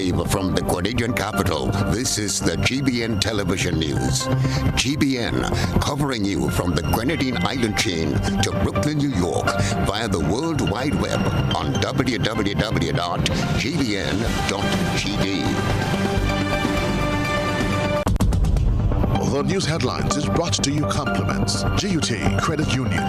Live from the Grenadian capital, this is the GBN television news. GBN, covering you from the Grenadine Island chain to Brooklyn, New York, via the World Wide Web on www.gbn.gd. The news headlines is brought to you compliments GUT Credit Union.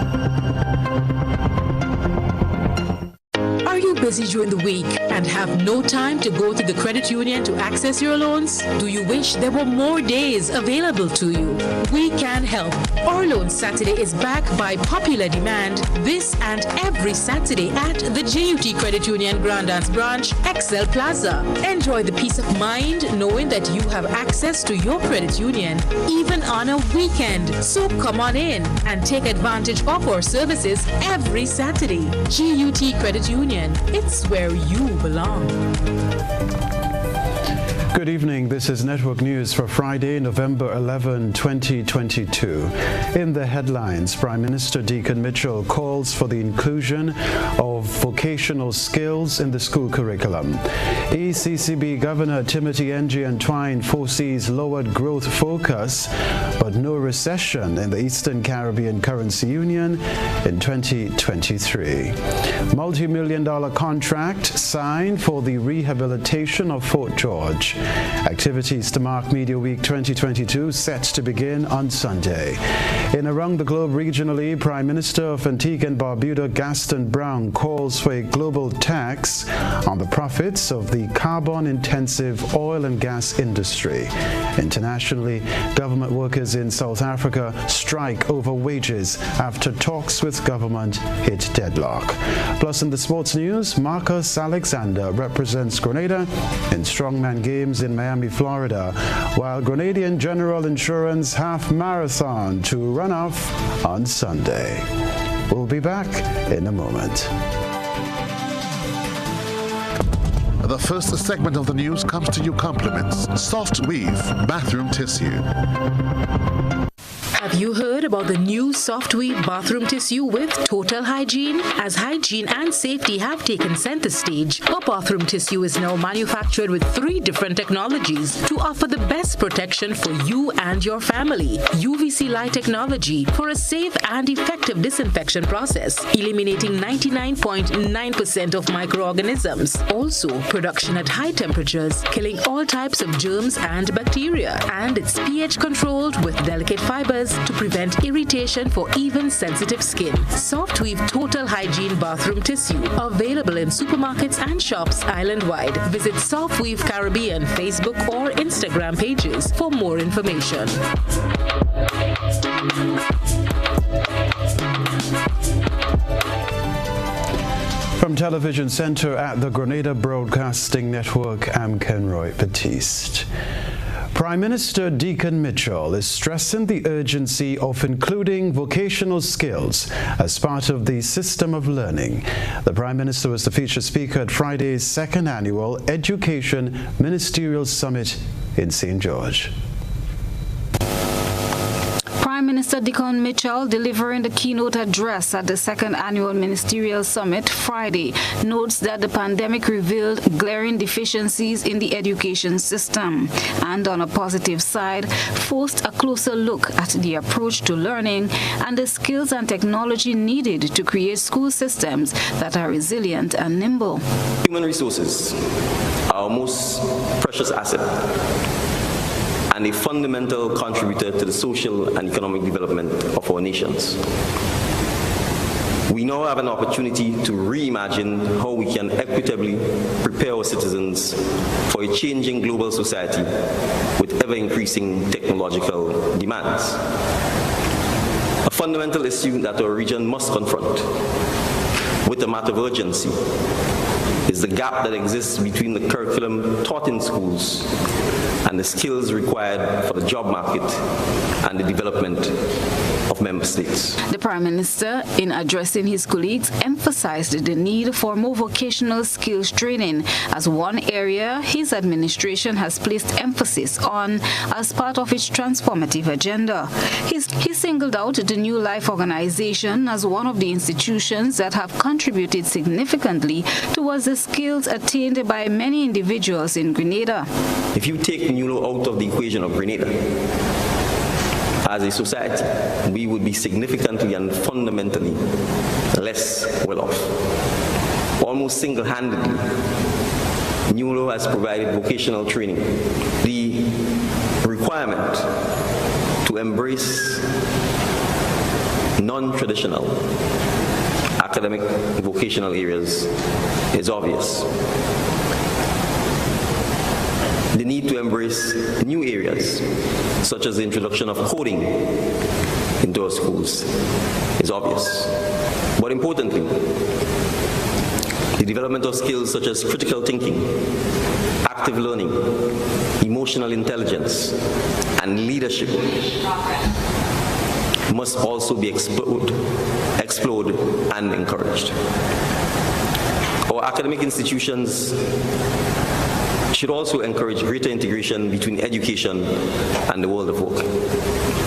Are you busy during the week and have no time to go to the credit union to access your loans? Do you wish there were more days available to you? We can help. Our Loan Saturday is back by popular demand this and every Saturday at the GUT Credit Union Grandance Branch, Excel Plaza. Enjoy the peace of mind knowing that you have access to your credit union even on a weekend. So come on in and take advantage of our services every Saturday. GUT Credit Union. It's where you belong. Good evening. This is Network News for Friday, November 11, 2022. In the headlines, Prime Minister Deacon Mitchell calls for the inclusion of vocational skills in the school curriculum. ECCB Governor Timothy Ng Twine foresees lowered growth focus, but no recession in the Eastern Caribbean Currency Union in 2023. Multi-million-dollar contract signed for the rehabilitation of Fort George. Activities to mark Media Week 2022 set to begin on Sunday. In Around the Globe regionally, Prime Minister of Antigua and Barbuda Gaston Brown calls for a global tax on the profits of the carbon-intensive oil and gas industry. Internationally, government workers in South Africa strike over wages after talks with government hit deadlock. Plus in the sports news, Marcus Alexander represents Grenada in strongman games in Miami, Florida, while Grenadian General Insurance half marathon to run off on Sunday. We'll be back in a moment. The first segment of the news comes to you compliments Soft Weave Bathroom Tissue. Have you heard about the new Soft Weave bathroom tissue with total hygiene? As hygiene and safety have taken center stage, our bathroom tissue is now manufactured with 3 different technologies to offer the best protection for you and your family. UVC light technology for a safe and effective disinfection process, eliminating 99.9% of microorganisms. Also, production at high temperatures, killing all types of germs and bacteria. And it's pH controlled with delicate fibers to prevent irritation for even sensitive skin. Soft Weave Total Hygiene Bathroom Tissue. Available in supermarkets and shops island-wide. Visit Soft Weave Caribbean Facebook or Instagram pages for more information. From Television Center at the Grenada Broadcasting Network, I'm Kenroy, Baptiste. Prime Minister Deacon Mitchell is stressing the urgency of including vocational skills as part of the system of learning. The Prime Minister was the featured speaker at Friday's 2nd Annual Education Ministerial Summit in St. George. Prime Minister Deacon Mitchell, delivering the keynote address at the 2nd Annual Ministerial Summit Friday, notes that the pandemic revealed glaring deficiencies in the education system and, on a positive side, forced a closer look at the approach to learning and the skills and technology needed to create school systems that are resilient and nimble. Human resources are our most precious asset and a fundamental contributor to the social and economic development of our nations. We now have an opportunity to reimagine how we can equitably prepare our citizens for a changing global society with ever-increasing technological demands. A fundamental issue that our region must confront with a matter of urgency is the gap that exists between the curriculum taught in schools and the skills required for the job market and the development of member states. The Prime Minister, in addressing his colleagues, emphasized the need for more vocational skills training as one area his administration has placed emphasis on as part of its transformative agenda. He singled out the New Life organization as one of the institutions that have contributed significantly towards the skills attained by many individuals in Grenada. If you take NULO out of the equation of Grenada, as a society, we would be significantly and fundamentally less well off. Almost single-handedly, NULO has provided vocational training. The requirement to embrace non-traditional academic vocational areas is obvious. The need to embrace new areas, such as the introduction of coding into our schools, is obvious. But importantly, the development of skills such as critical thinking, active learning, emotional intelligence, and leadership must also be explored and encouraged. Our academic institutions should also encourage greater integration between education and the world of work.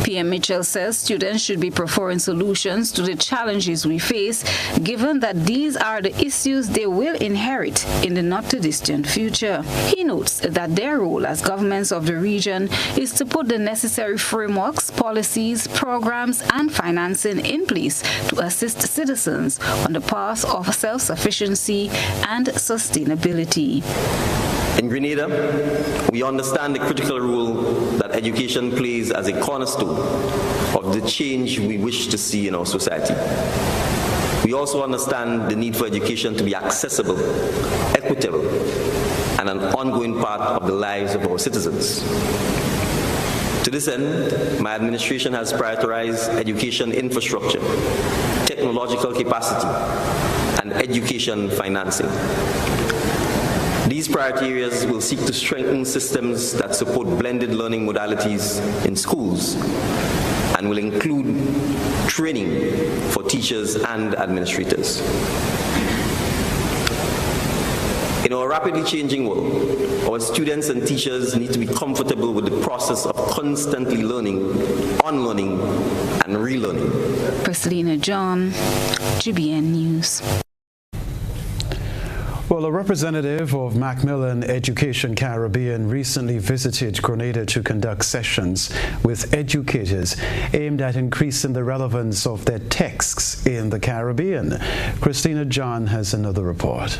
PM Mitchell says students should be preferring solutions to the challenges we face, given that these are the issues they will inherit in the not-too-distant future. He notes that their role as governments of the region is to put the necessary frameworks, policies, programs, and financing in place to assist citizens on the path of self-sufficiency and sustainability. In Grenada, we understand the critical role that education plays as a cornerstone of the change we wish to see in our society. We also understand the need for education to be accessible, equitable, and an ongoing part of the lives of our citizens. To this end, my administration has prioritized education infrastructure, technological capacity, and education financing. These priority areas will seek to strengthen systems that support blended learning modalities in schools and will include training for teachers and administrators. In our rapidly changing world, our students and teachers need to be comfortable with the process of constantly learning, unlearning, and relearning. Priscilla John, GBN News. Well, a representative of Macmillan Education Caribbean recently visited Grenada to conduct sessions with educators aimed at increasing the relevance of their texts in the Caribbean. Christina John has another report.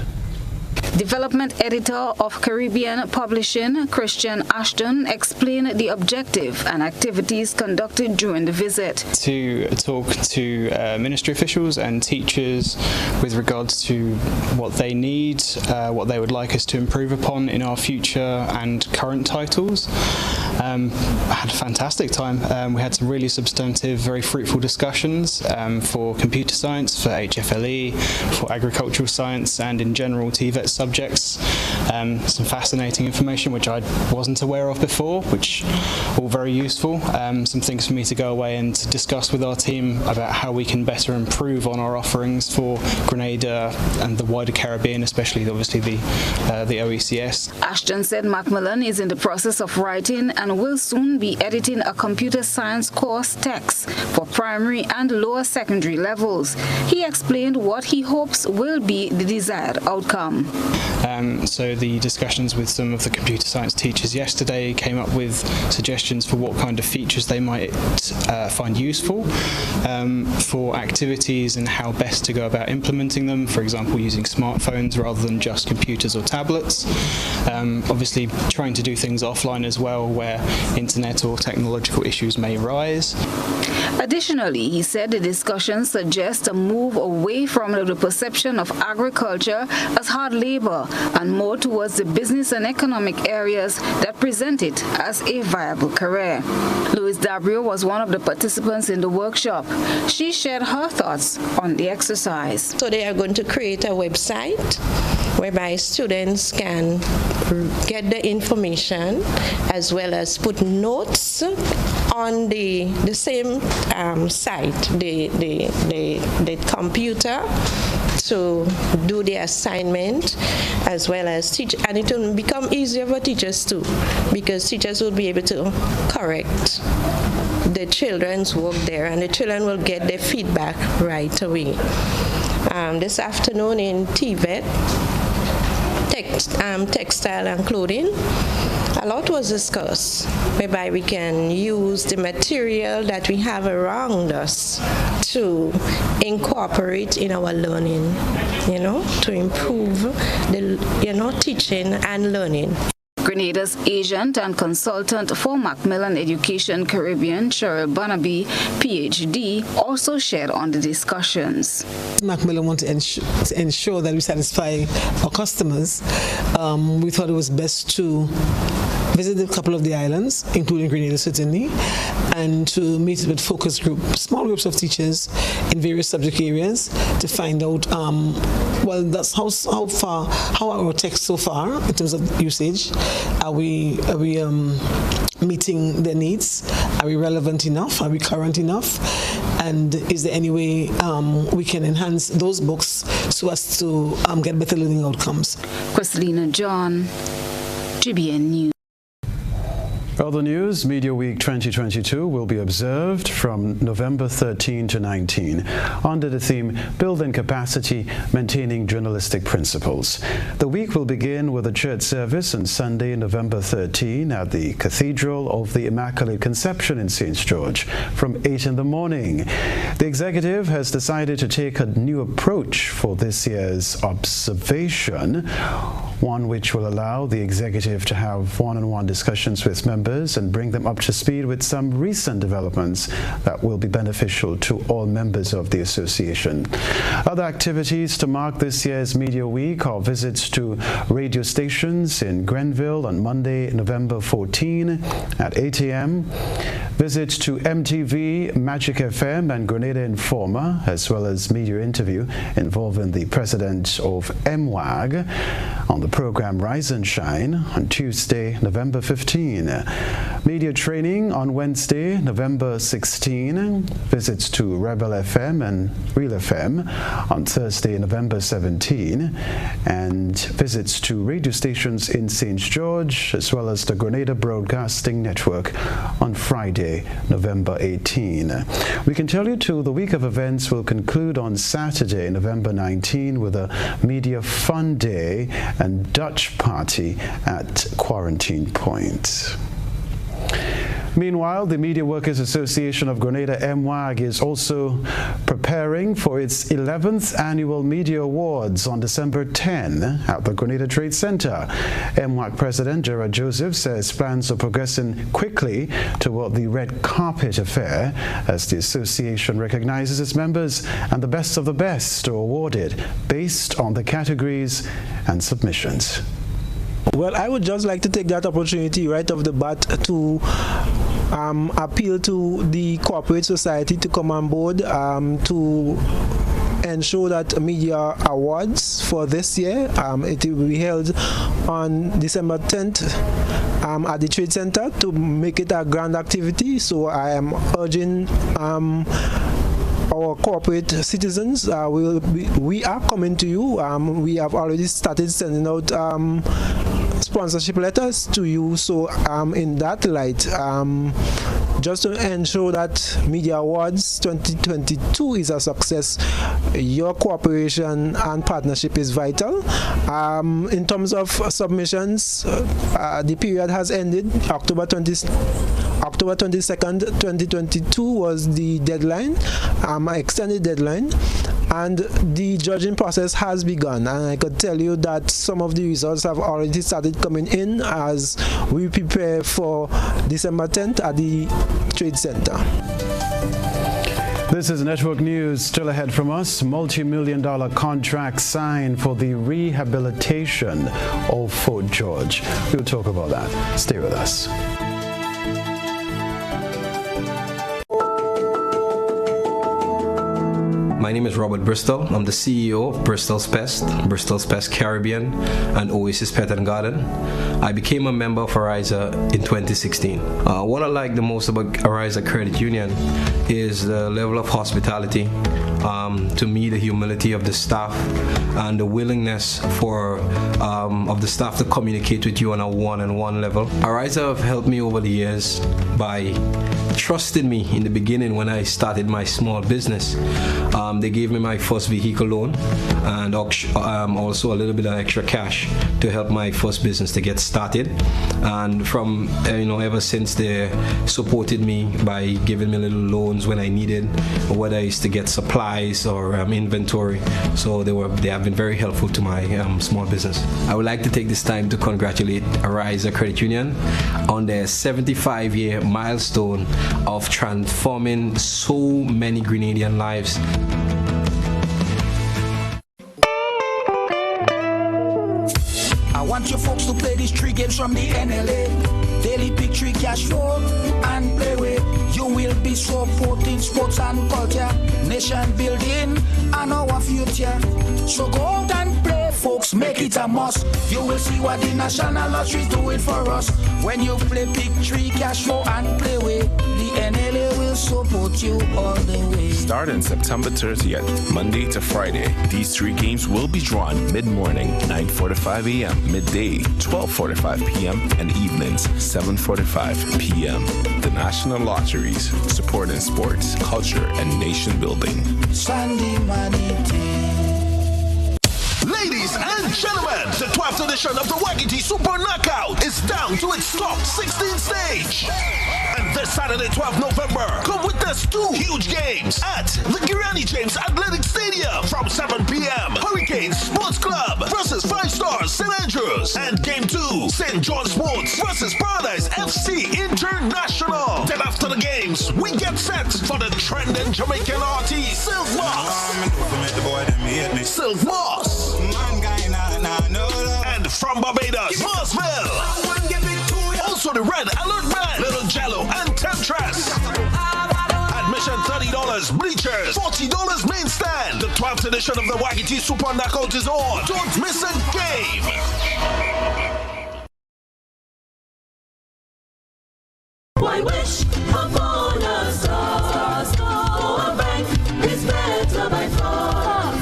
Development Editor of Caribbean Publishing, Christian Ashton, explained the objective and activities conducted during the visit. To talk to ministry officials and teachers with regards to what they need, what they would like us to improve upon in our future and current titles. I had a fantastic time. We had some really substantive, very fruitful discussions for computer science, for HFLE, for agricultural science, and in general TVET subjects. Some fascinating information which I wasn't aware of before, which all very useful. Some things for me to go away and to discuss with our team about how we can better improve on our offerings for Grenada and the wider Caribbean, especially obviously the OECS. Ashton said Macmillan is in the process of writing and will soon be editing a computer science course text for primary and lower secondary levels. He explained what he hopes will be the desired outcome. So the discussions with some of the computer science teachers yesterday came up with suggestions for what kind of features they might find useful for activities and how best to go about implementing them, for example using smartphones rather than just computers or tablets. Obviously trying to do things offline as well where internet or technological issues may arise. Additionally, he said the discussion suggests a move away from the perception of agriculture as hard labor and more towards the business and economic areas that present it as a viable career. Louise Dabrio was one of the participants in the workshop. She shared her thoughts on the exercise. So they are going to create a website whereby students can get the information as well as put notes on the same site, the computer, to do the assignment as well as teach, and it will become easier for teachers too, because teachers will be able to correct the children's work there, and the children will get their feedback right away. This afternoon in TVET, textile and clothing, a lot was discussed, whereby we can use the material that we have around us to incorporate in our learning, to improve the, teaching and learning. Grenada's agent and consultant for Macmillan Education Caribbean, Cheryl Barnaby, PhD, also shared on the discussions. Macmillan want to ensure that we satisfy our customers. We thought it was best to visit a couple of the islands, including Grenada certainly, and to meet with focus groups, small groups of teachers in various subject areas to find out, that's how are our texts so far in terms of usage? Are we meeting their needs? Are we relevant enough? Are we current enough? And is there any way we can enhance those books so as to get better learning outcomes? Christelina John, GBN News. Other news, Media Week 2022 will be observed from November 13 to 19 under the theme Building Capacity, Maintaining Journalistic Principles. The week will begin with a church service on Sunday, November 13 at the Cathedral of the Immaculate Conception in St. George from 8 in the morning. The executive has decided to take a new approach for this year's observation, one which will allow the executive to have one-on-one discussions with members and bring them up to speed with some recent developments that will be beneficial to all members of the association. Other activities to mark this year's Media Week are visits to radio stations in Grenville on Monday, November 14 at 8 a.m., visits to MTV, Magic FM and Grenada Informer, as well as media interview involving the president of MWAG on the program Rise and Shine on Tuesday, November 15. Media training on Wednesday, November 16. Visits to Rebel FM and Real FM on Thursday, November 17. And visits to radio stations in St. George, as well as the Grenada Broadcasting Network on Friday, November 18. We can tell you too, the week of events will conclude on Saturday, November 19, with a Media Fun Day and Dutch party at Quarantine Point. Meanwhile, the Media Workers Association of Grenada, MWAG, is also preparing for its 11th Annual Media Awards on December 10 at the Grenada Trade Center. MWAG President Gerard Joseph says plans are progressing quickly toward the red carpet affair as the association recognizes its members, and the best of the best are awarded based on the categories and submissions. Well, I would just like to take that opportunity right off the bat to appeal to the corporate society to come on board to ensure that media awards for this year, it will be held on December 10th at the Trade Center to make it a grand activity. So I am urging our corporate citizens, we are coming to you. We have already started sending out sponsorship letters to you. So in that light, just to ensure that Media Awards 2022 is a success, your cooperation and partnership is vital. In terms of submissions, the period has ended. October 22nd, 2022 was the deadline, extended deadline, and the judging process has begun. And I could tell you that some of the results have already started coming in as we prepare for December 10th at the Trade Center. This is Network News. Still ahead from us, multi-million-dollar contract signed for the rehabilitation of Fort George. We'll talk about that. Stay with us. My name is Robert Bristol. I'm the CEO of Bristol's Pest Caribbean, and Oasis Pet and Garden. I became a member of Ariza in 2016. What I like the most about Ariza Credit Union is the level of hospitality, to me the humility of the staff, and the willingness of the staff to communicate with you on a one-on-one level. Ariza have helped me over the years by trusting me in the beginning when I started my small business. They gave me my first vehicle loan and also a little bit of extra cash to help my first business to get started. And from ever since, they supported me by giving me little loans when I needed, whether it's to get supplies or inventory. So they have been very helpful to my small business. I would like to take this time to congratulate Ariza Credit Union on their 75-year milestone of transforming so many Grenadian lives. I want you folks to play these 3 games from the NLA. Daily pick 3 cash flow and play with. You will be supporting sports and culture, nation building and our future. So go out and play, folks, make it a must. You will see what the National Lottery is doing for us. When you play pick 3 cash flow and play with, the NLA will support you all the way. Starting September 30th, Monday to Friday, these 3 games will be drawn mid-morning, 9:45 a.m., midday, 12:45 p.m., and evenings, 7:45 p.m. The National Lotteries, supporting sports, culture, and nation building. Sunday money day. Ladies and gentlemen, the 12th edition of the Wagiti Super Knockout is down to its top 16 stage. And this Saturday, 12th November, come witness 2 huge games at the Granny James Athletic Stadium from 7 p.m. Hurricanes Sports Club versus 5 Stars St. Andrews. And Game 2, St. John Sports versus Paradise FC International. Then after the games, we get set for the trending Jamaican artist, Silk Moss. Silk Moss. And from Barbados, Marsville. Also the Red Alert Band, Little Jello and Temptress. Admission $30, bleachers $40 main stand. The 12th edition of the Wagiti Super Knockout is on. Don't miss a game. Why wish upon a star? Our bank is better by far.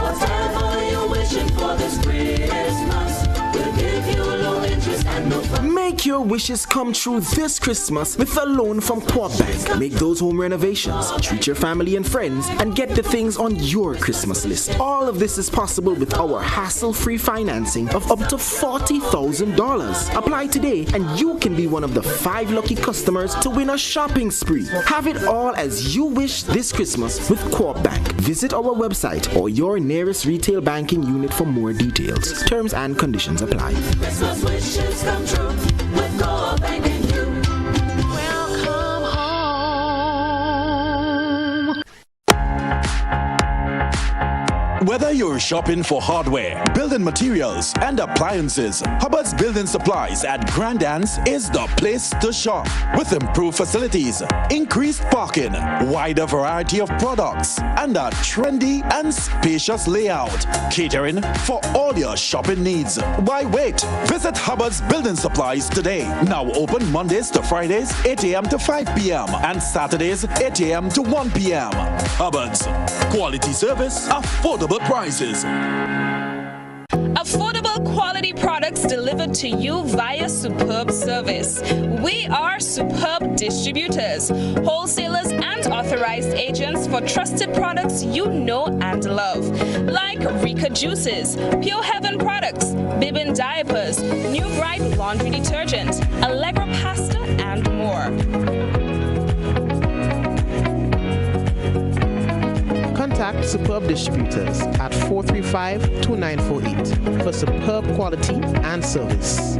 Whatever you're wishing for this Christmas, we'll give you low interest and no fun. Make your wishes come true this Christmas with a loan from Co-op Bank. Make those home renovations, treat your family and friends, and get the things on your Christmas list. All of this is possible with our hassle-free financing of up to $40,000. Apply today and you can be one of the 5 lucky customers to win a shopping spree. Have it all as you wish this Christmas with Co-op Bank. Visit our website or your nearest retail banking unit for more details. Terms and conditions apply. Christmas wishes come true with Co-op Bank and you. Welcome home. Whether you're shopping for hardware, building materials, and appliances, Hubbard's Building Supplies at Grandans is the place to shop. With improved facilities, increased parking, wider variety of products, and a trendy and spacious layout. Catering for all your shopping needs. Why wait? Visit Hubbard's Building Supplies today. Now open Mondays to Fridays, 8 a.m. to 5 p.m. and Saturdays, 8 a.m. to 1 p.m. Hubbard's. Quality service, affordable prices. Affordable quality products delivered to you via superb service. We are Superb Distributors, wholesalers and authorized agents for trusted products you know and love, like Rika Juices, Pure Heaven products, Bibin diapers, New Bright laundry detergent, Allegra pasta, and more. Contact Superb Distributors at 435-2948 for superb quality and service.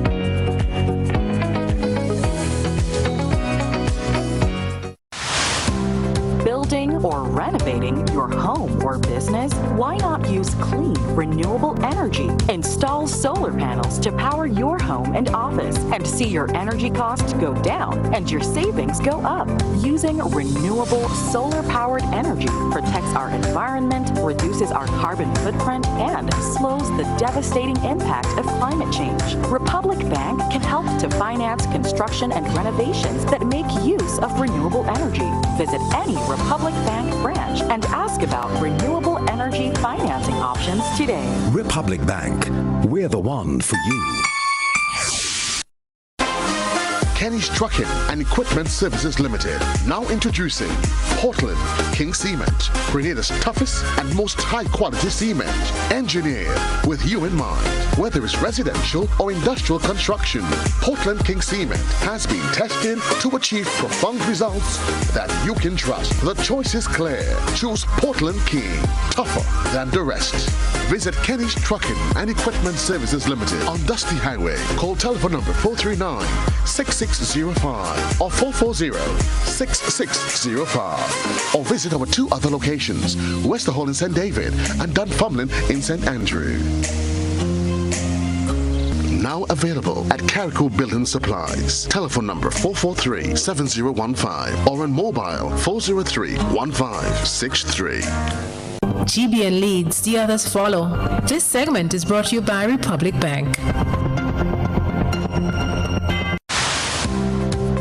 Building or renovating renovating your home or business? Why not use clean, renewable energy? Install solar panels to power your home and office and see your energy costs go down and your savings go up. Using renewable solar-powered energy protects our environment, reduces our carbon footprint, and slows the devastating impact of climate change. Republic Bank can help to finance construction and renovations that make use of renewable energy. Visit any Republic Bank branch and ask about renewable energy financing options today. Republic Bank, we're the one for you. Kenny's Trucking and Equipment Services Limited. Now introducing Portland King Cement, Grenada's toughest and most high-quality cement. Engineered with you in mind. Whether it's residential or industrial construction, Portland King Cement has been tested to achieve profound results that you can trust. The choice is clear. Choose Portland King, tougher than the rest. Visit Kenny's Trucking and Equipment Services Limited on Dusty Highway. Call telephone number 439-6605 or 440-6605. Or visit our two other locations, Wester Hall in St. David and Dunfermline in St. Andrew. Now available at Carrico Building Supplies. Telephone number 443-7015 or on mobile 403-1563. GBN leads, the others follow. This segment is brought to you by Republic Bank.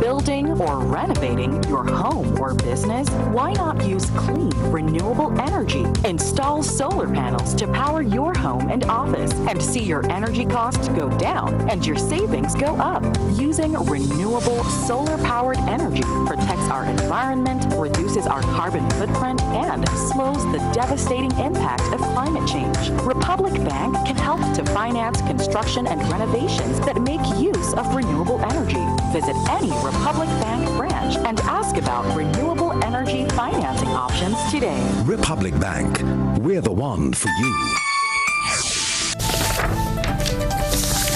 Building or renovating your home or business? Why not use clean, renewable energy? Install solar panels to power your home and office and see your energy costs go down and your savings go up. Using renewable solar-powered energy protects our environment, reduces our carbon footprint, and slows the devastating impact of climate change. Republic Bank can help to finance construction and renovations that make use of renewable energy. Visit any Republic Bank branch and ask about renewable energy financing options today. Republic Bank, we're the one for you.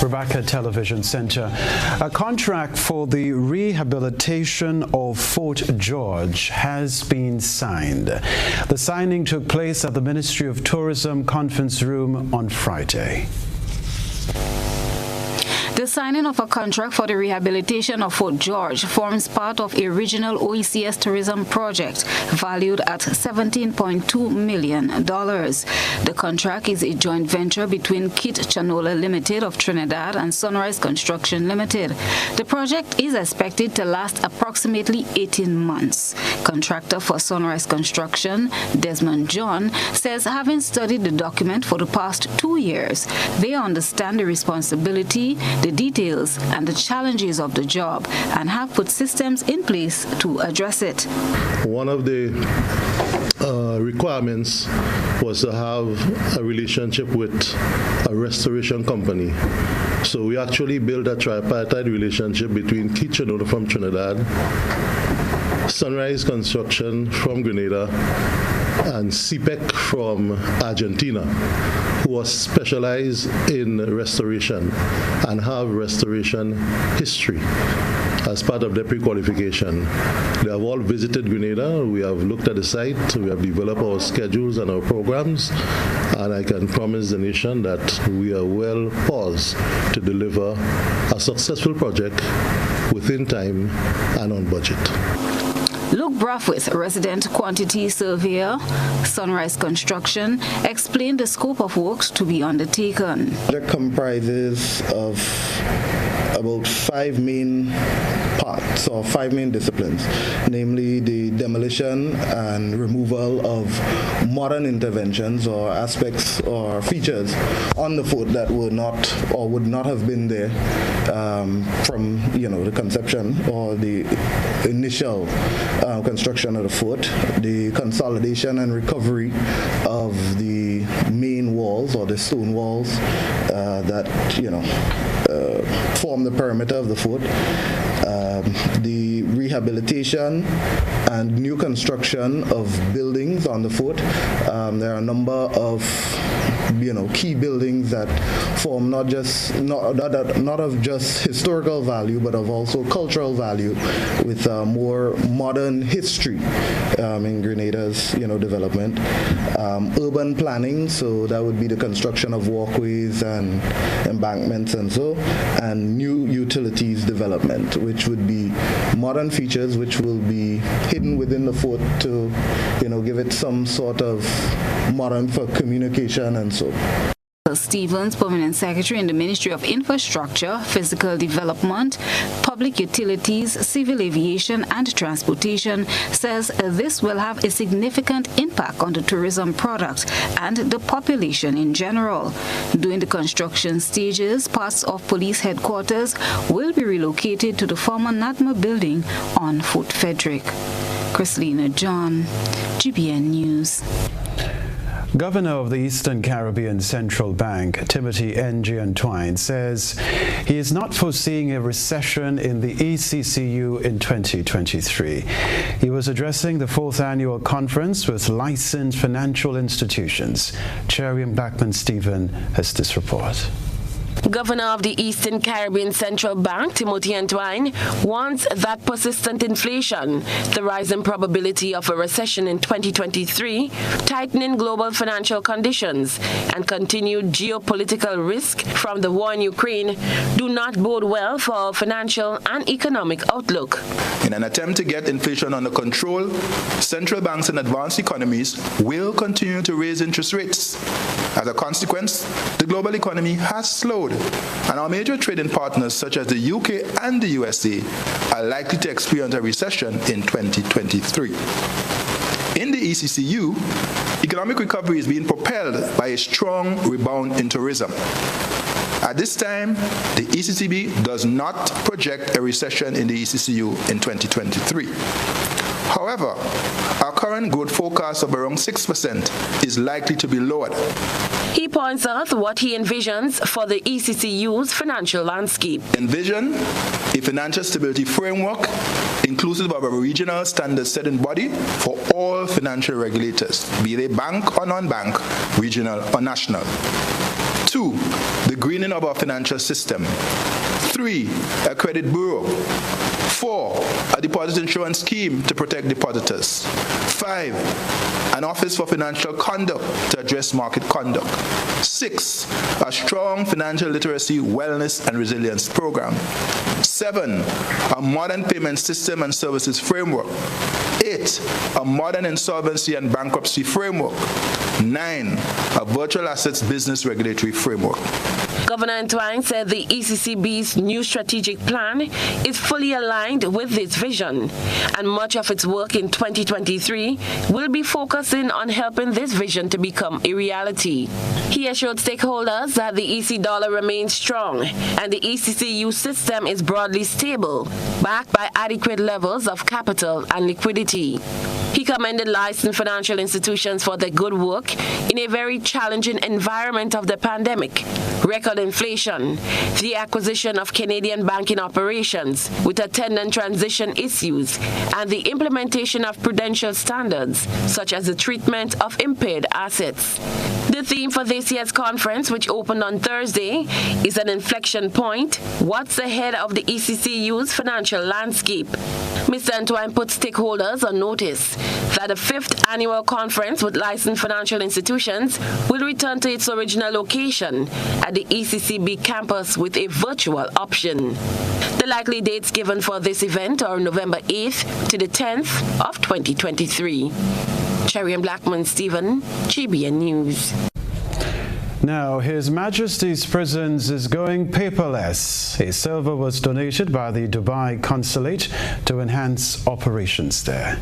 Rebecca Television Center. A contract for the rehabilitation of Fort George has been signed. The signing took place at the Ministry of Tourism conference room on Friday. The signing of a contract for the rehabilitation of Fort George forms part of a regional OECS tourism project valued at $17.2 million. The contract is a joint venture between Kit Chanola Limited of Trinidad and Sunrise Construction Limited. The project is expected to last approximately 18 months. Contractor for Sunrise Construction, Desmond John, says having studied the document for the past 2 years, they understand the responsibility, the details and the challenges of the job and have put systems in place to address it. One of the requirements was to have a relationship with a restoration company. So we actually built a tripartite relationship between Kit Chanola from Trinidad, Sunrise Construction from Grenada, and CPEC from Argentina, who was specialized in restoration and have restoration history as part of their pre-qualification. They have all visited Grenada. We have looked at the site. We have developed our schedules and our programs, and I can promise the nation that we are well poised to deliver a successful project within time and on budget. Luke Brathwaite, resident quantity surveyor, Sunrise Construction, explained the scope of works to be undertaken. The project comprises of about 5 main parts or 5 main disciplines, namely the demolition and removal of modern interventions or aspects or features on the fort that were not or would not have been there from the conception or the initial construction of the fort, the consolidation and recovery of the main walls or the stone walls that form the perimeter of the fort, the rehabilitation and new construction of buildings on the fort. There are a number of key buildings that form not of just historical value, but of also cultural value, with more modern history in Grenada's development. Urban planning, so that would be the construction of walkways and embankments and new utilities development, which would be modern features which will be hidden within the fort to give it some sort of modern for communication and so. Stevens, Permanent Secretary in the Ministry of Infrastructure, Physical Development, Public Utilities, Civil Aviation and Transportation, says this will have a significant impact on the tourism product and the population in general. During the construction stages, parts of police headquarters will be relocated to the former NATMA building on Fort Frederick. Chrislina John, GBN News. Governor of the Eastern Caribbean Central Bank, Timothy N.G. Twine, says he is not foreseeing a recession in the ECCU in 2023. He was addressing the 4th annual conference with licensed financial institutions. Cherry Blackman Stephen has this report. Governor of the Eastern Caribbean Central Bank, Timothy N. Twine, warns that persistent inflation, the rising probability of a recession in 2023, tightening global financial conditions, and continued geopolitical risk from the war in Ukraine do not bode well for our financial and economic outlook. In an attempt to get inflation under control, central banks in advanced economies will continue to raise interest rates. As a consequence, the global economy has slowed, and our major trading partners such as the UK and the USA are likely to experience a recession in 2023. In the ECCU, economic recovery is being propelled by a strong rebound in tourism. At this time, the ECCB does not project a recession in the ECCU in 2023. However, our current growth forecast of around 6% is likely to be lowered. He points out what he envisions for the ECCU's financial landscape. Envision a financial stability framework inclusive of a regional standard-setting body for all financial regulators, be they bank or non-bank, regional or national. 2, the greening of our financial system. 3, a credit bureau. 4, a deposit insurance scheme to protect depositors. 5, an office for financial conduct to address market conduct. 6, a strong financial literacy, wellness, and resilience program. 7, a modern payment system and services framework. 8, a modern insolvency and bankruptcy framework. 9, a virtual assets business regulatory framework. Governor Twine said the ECCB's new strategic plan is fully aligned with this vision, and much of its work in 2023 will be focusing on helping this vision to become a reality. He assured stakeholders that the EC dollar remains strong and the ECCU system is broadly stable, backed by adequate levels of capital and liquidity. He commended licensed financial institutions for their good work in a very challenging environment of the pandemic, record inflation, the acquisition of Canadian banking operations with attendant transition issues, and the implementation of prudential standards, such as the treatment of impaired assets. The theme for this year's conference, which opened on Thursday, is an inflection point: what's ahead of the ECCU's financial landscape? Mr. Antwine put stakeholders on notice that the 5th annual conference with licensed financial institutions will return to its original location at the ECCB campus with a virtual option. The likely dates given for this event are November 8th to the 10th of 2023. Cherry and Blackman Stephen, GBN News. Now, His Majesty's Prisons is going paperless. A server was donated by the Dubai Consulate to enhance operations there.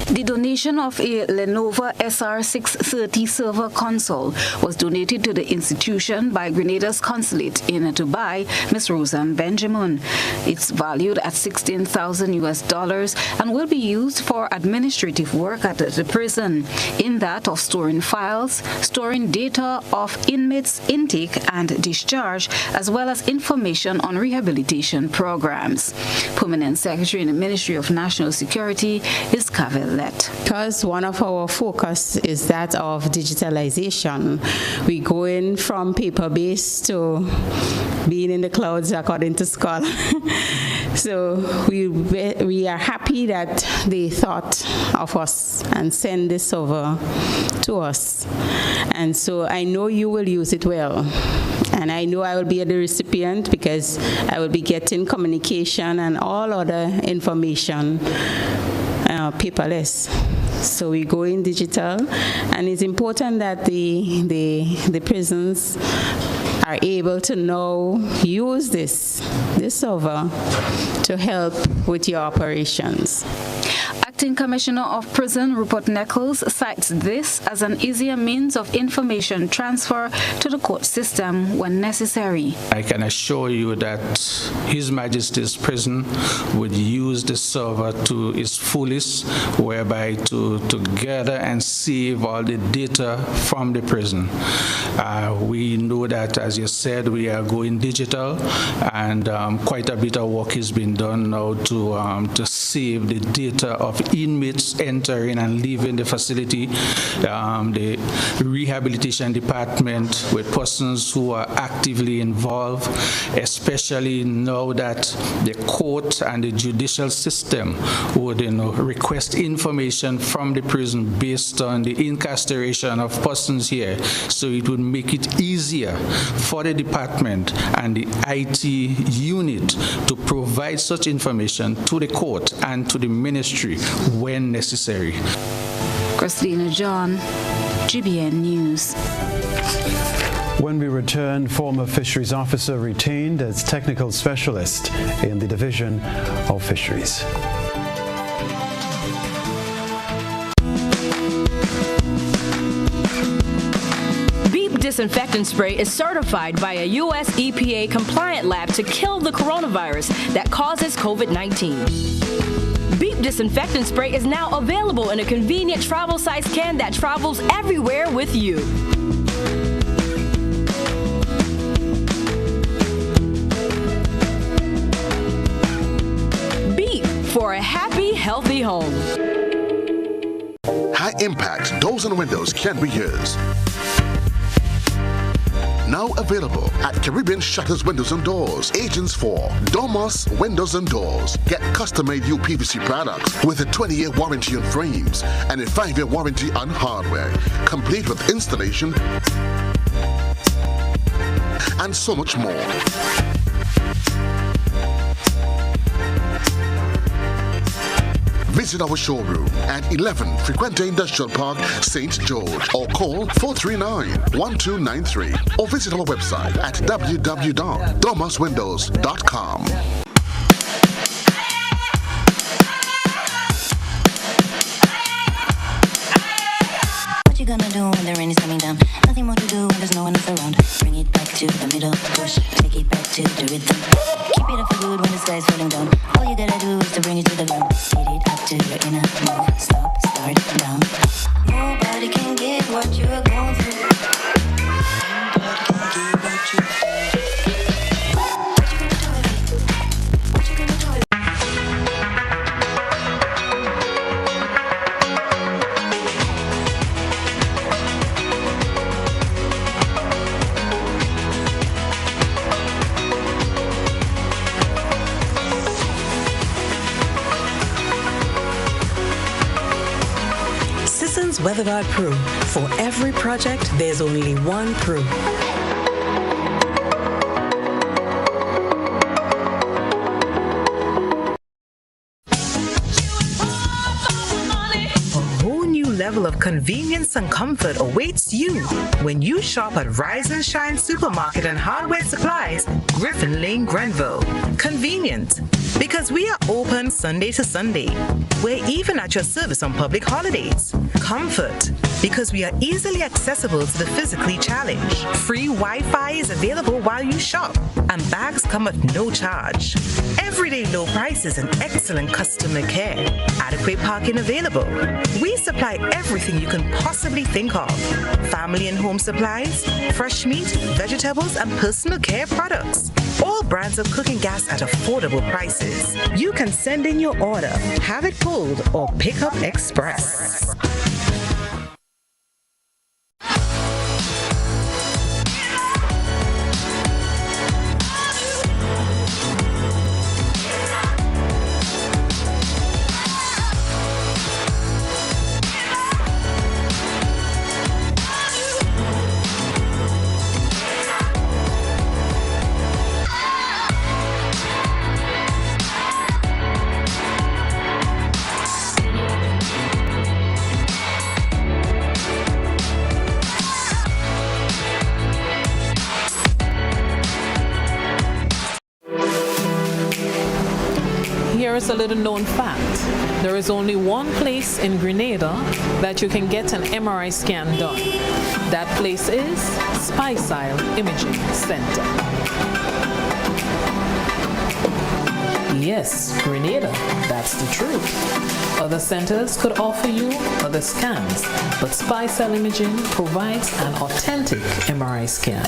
The donation of a Lenovo SR630 server console was donated to the institution by Grenada's consulate in Dubai, Ms. Roseanne Benjamin. It's valued at $16,000 and will be used for administrative work at the prison, in that of storing files, storing data of inmates' intake and discharge, as well as information on rehabilitation programs. Permanent Secretary in the Ministry of National Security is Kavel. tablet. Because one of our focus is that of digitalization. We go in from paper-based to being in the clouds, according to Scholar. So we are happy that they thought of us and send this over to us. And so I know you will use it well. And I know I will be the recipient because I will be getting communication and all other information paperless. So we go in digital, and it's important that the prisons are able to now use this server to help with your operations. Acting Commissioner of Prison Rupert Nichols cites this as an easier means of information transfer to the court system when necessary. I can assure you that His Majesty's Prison would use the server to its fullest, whereby to gather and save all the data from the prison. We know that, as you said, we are going digital, and quite a bit of work has been done now to save the data of inmates entering and leaving the facility, the rehabilitation department with persons who are actively involved, especially now that the court and the judicial system would request information from the prison based on the incarceration of persons here. So it would make it easier for the department and the IT unit to provide such information to the court and to the ministry when necessary. Christina John, GBN News. When we return, former fisheries officer retained as technical specialist in the Division of Fisheries. Disinfectant spray is certified by a U.S. EPA compliant lab to kill the coronavirus that causes COVID-19. Beep Disinfectant Spray is now available in a convenient travel-size can that travels everywhere with you. Beep for a happy, healthy home. High-impact doors and windows can be yours. Now available at Caribbean Shutters Windows and Doors, agents for Domus Windows and Doors. Get custom-made UPVC products with a 20-year warranty on frames and a 5-year warranty on hardware, complete with installation and so much more. Visit our showroom at 11 Frequente Industrial Park, St. George, or call 439-1293, or visit our website at www.domuswindows.com. What you gonna do when the rain is coming down? Nothing more to do when there's no one else around. Bring it back to the middle, push, take it back to the rhythm. Keep it up for good when the sky's falling down. All you gotta do is to bring it to the ground. Speed it up to your inner move. Stop, start, down. Nobody can get what you're going through. Nobody can get what you're WeatherGuard Pro. For every project, there's only one Pro. Level of convenience and comfort awaits you when you shop at Rise and Shine Supermarket and Hardware Supplies, Griffin Lane, Grenville. Convenient, because we are open Sunday to Sunday. We're even at your service on public holidays. Comfort, because we are easily accessible to the physically challenged. Free Wi-Fi is available while you shop, and bags come at no charge. Everyday low prices and excellent customer care. Adequate parking available. We supply everything you can possibly think of. Family and home supplies, fresh meat, vegetables, and personal care products. All brands of cooking gas at affordable prices. You can send in your order, have it pulled, or pick up express. Here is a little known fact. There is only one place in Grenada that you can get an MRI scan done. That place is Spicile Imaging Center. Yes, Grenada, that's the truth. Other centers could offer you other scans, but Spicile Imaging provides an authentic MRI scan.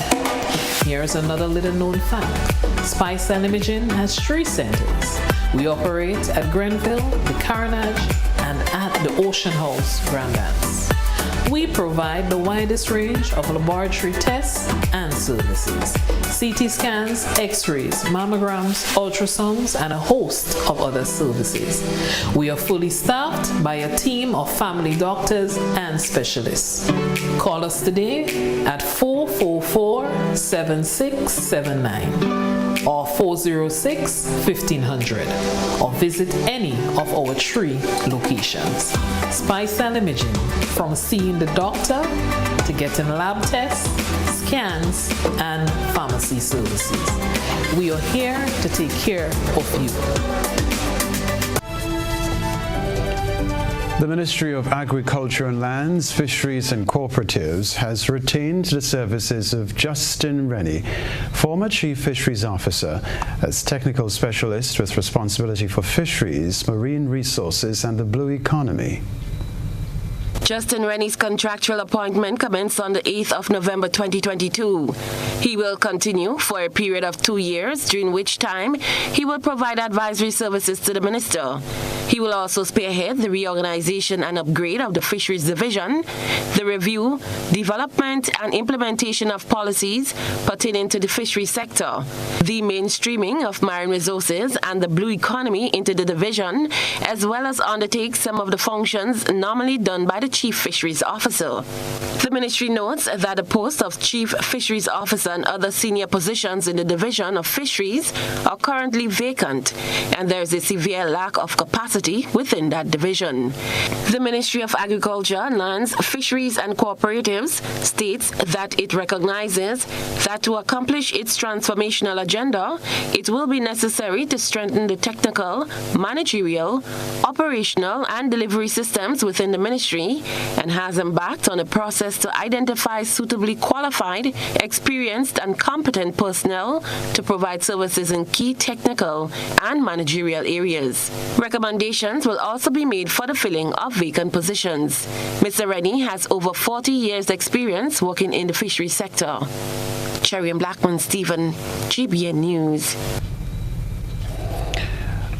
Here's another little known fact. Spicile Imaging has 3 centers. We operate at Grenville, the Carnage, and at the Ocean House, Grandance. We provide the widest range of laboratory tests and services. CT scans, x-rays, mammograms, ultrasounds, and a host of other services. We are fully staffed by a team of family doctors and specialists. Call us today at 444-7679. or 406-1500, or visit any of our 3 locations. Spicile Imaging, from seeing the doctor to getting lab tests, scans, and pharmacy services. We are here to take care of you. The Ministry of Agriculture and Lands, Fisheries and Cooperatives has retained the services of Justin Rennie, former Chief Fisheries Officer, as Technical Specialist with responsibility for fisheries, marine resources and the blue economy. Justin Rennie's contractual appointment commenced on the 8th of November 2022. He will continue for a period of 2 years, during which time he will provide advisory services to the minister. He will also spearhead the reorganization and upgrade of the Fisheries Division, the review, development, and implementation of policies pertaining to the fisheries sector, the mainstreaming of marine resources and the blue economy into the division, as well as undertake some of the functions normally done by the Chief Fisheries Officer. The ministry notes that the post of Chief Fisheries Officer and other senior positions in the Division of Fisheries are currently vacant, and there is a severe lack of capacity within that division. The Ministry of Agriculture, Lands, Fisheries and Cooperatives states that it recognizes that to accomplish its transformational agenda, it will be necessary to strengthen the technical, managerial, operational and delivery systems within the ministry, and has embarked on a process to identify suitably qualified, experienced and competent personnel to provide services in key technical and managerial areas. Recommendations will also be made for the filling of vacant positions. Mr. Rennie has over 40 years' experience working in the fishery sector. Cherry and Blackman Stephen, GBN News.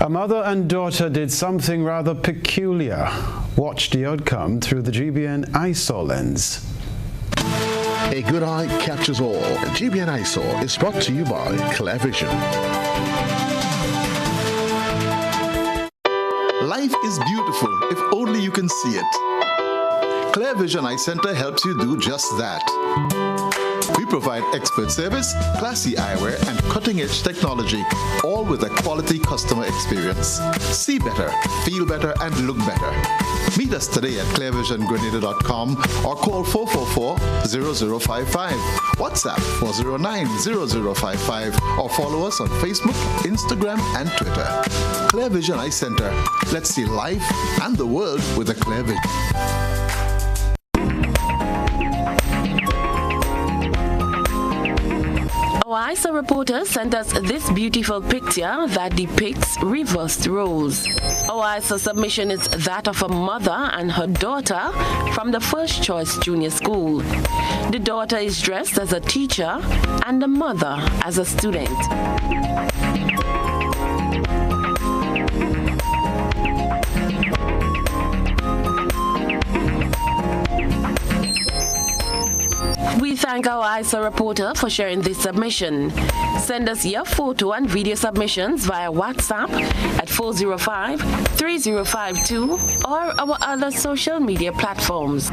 A mother and daughter did something rather peculiar. Watch the outcome through the GBN eyesore lens. A good eye catches all. GBN eyesore is brought to you by Clear Vision. Life is beautiful if only you can see it. Clear Vision Eye Center helps you do just that. We provide expert service, classy eyewear, and cutting-edge technology, all with a quality customer experience. See better, feel better, and look better. Meet us today at clearvisiongrenada.com or call 444-0055, WhatsApp 409-0055, or follow us on Facebook, Instagram, and Twitter. Clear Vision Eye Center. Let's see life and the world with a clear vision. Our ISA reporter sent us this beautiful picture that depicts reversed roles. Our ISA submission is that of a mother and her daughter from the First Choice Junior School. The daughter is dressed as a teacher and the mother as a student. We thank our ISA reporter for sharing this submission. Send us your photo and video submissions via WhatsApp at 405-3052 or our other social media platforms.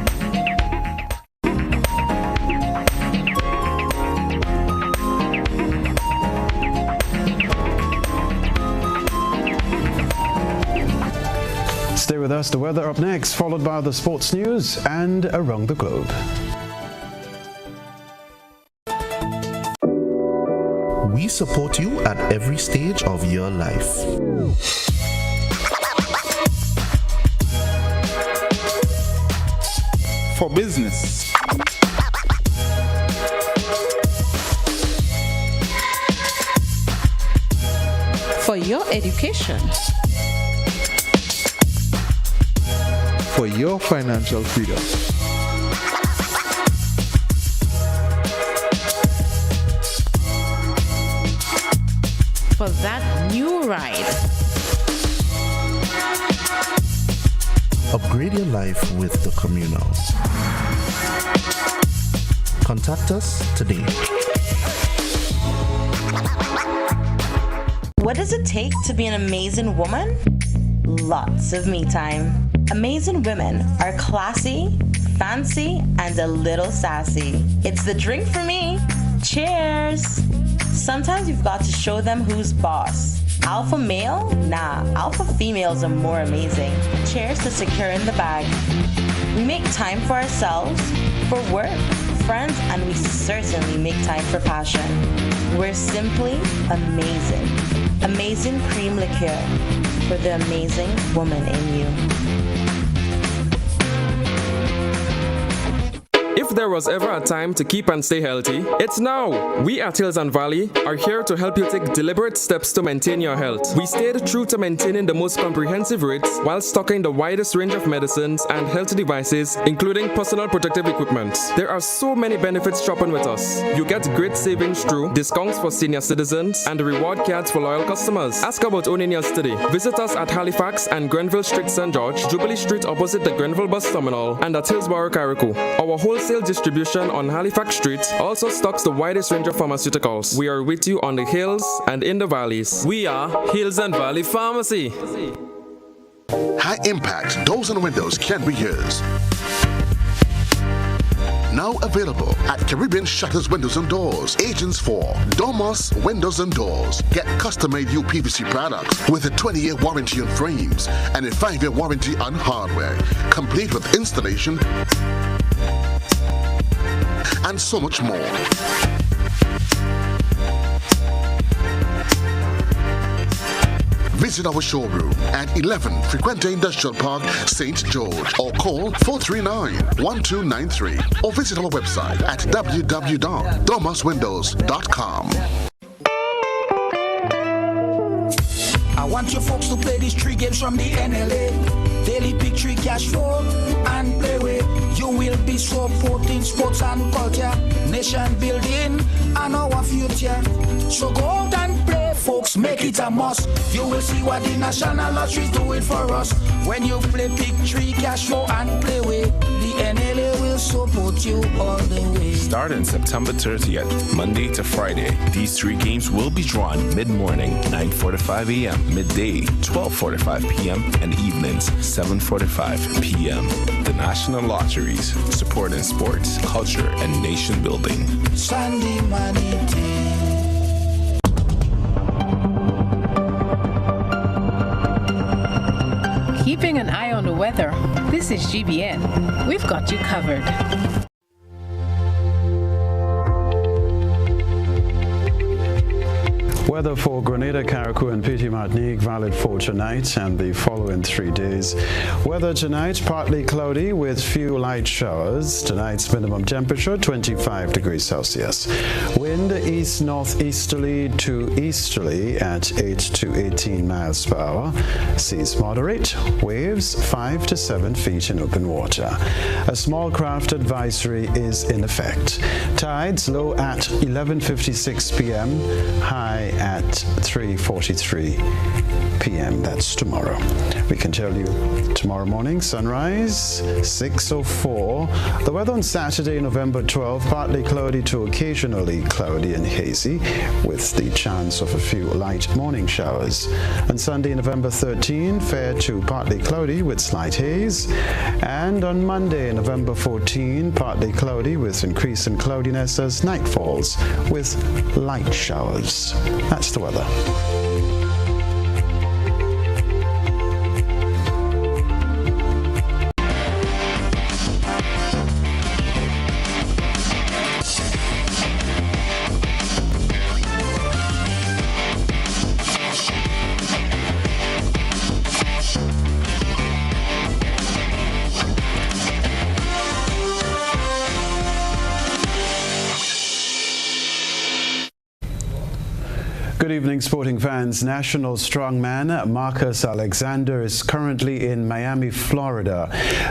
Stay with us. The weather up next, followed by the sports news and around the globe. We support you at every stage of your life. For business, for your education, for your financial freedom. For that new ride. Upgrade your life with the Communal. Contact us today. What does it take to be an amazing woman? Lots of me time. Amazing women are classy, fancy, and a little sassy. It's the drink for me. Cheers! Sometimes you've got to show them who's boss. Alpha male? Nah, alpha females are more amazing. Cheers to securing the bag. We make time for ourselves, for work, friends, and we certainly make time for passion. We're simply amazing. Amazing cream liqueur for the amazing woman in you. If there was ever a time to keep and stay healthy, it's now! We at Hills and Valley are here to help you take deliberate steps to maintain your health. We stayed true to maintaining the most comprehensive rates while stocking the widest range of medicines and health devices, including personal protective equipment. There are so many benefits shopping with us. You get great savings through discounts for senior citizens and reward cards for loyal customers. Ask about owning yours today. Visit us at Halifax and Grenville Street, St. George, Jubilee Street opposite the Grenville Bus Terminal, and at Hillsborough, Carriacou. Our wholesale distribution on Halifax Street also stocks the widest range of pharmaceuticals. We are with you on the hills and in the valleys. We are Hills and Valley Pharmacy. High impact doors and windows can be yours. Now available at Caribbean Shutters Windows and Doors, agents for Domus Windows and Doors. Get custom-made UPVC products with a 20-year warranty on frames and a 5-year warranty on hardware, complete with installation and so much more. Visit our showroom at 11 Frequente Industrial Park, St. George, or call 439-1293, or visit our website at www.domuswindows.com. I want you folks to play these 3 games from the NLA. Daily pick 3 cash flow and play with. You will be supporting sports and culture, nation building, and our future. So go out and play, folks, make it a must. You will see what the National Lottery is doing for us. When you play pick 3 cash flow and play with, the NLA will support you all the way. Starting September 30th, Monday to Friday, these 3 games will be drawn mid-morning, 9:45 a.m., midday, 12:45 p.m., and evenings, 7:45 p.m. The National Lotteries, supporting sports, culture, and nation building. Sunday money day. Keeping an eye on the weather, this is GBN. We've got you covered. Well, weather for Grenada, Carriacou, and Petite Martinique valid for tonight and the following 3 days. Weather tonight, partly cloudy with few light showers. Tonight's minimum temperature 25 degrees Celsius. Wind east-northeasterly to easterly at 8 to 18 miles per hour. Seas moderate. Waves 5 to 7 feet in open water. A small craft advisory is in effect. Tides low at 11:56 p.m. High at 3:43 p.m. That's tomorrow. We can tell you tomorrow morning, sunrise 6:04. The weather on Saturday, November 12, partly cloudy to occasionally cloudy and hazy, with the chance of a few light morning showers. On Sunday, November 13, fair to partly cloudy with slight haze. And on Monday, November 14, partly cloudy with increase in cloudiness as night falls with light showers. That's the weather. Good evening, sporting fans. National strongman Marcus Alexander is currently in Miami, Florida.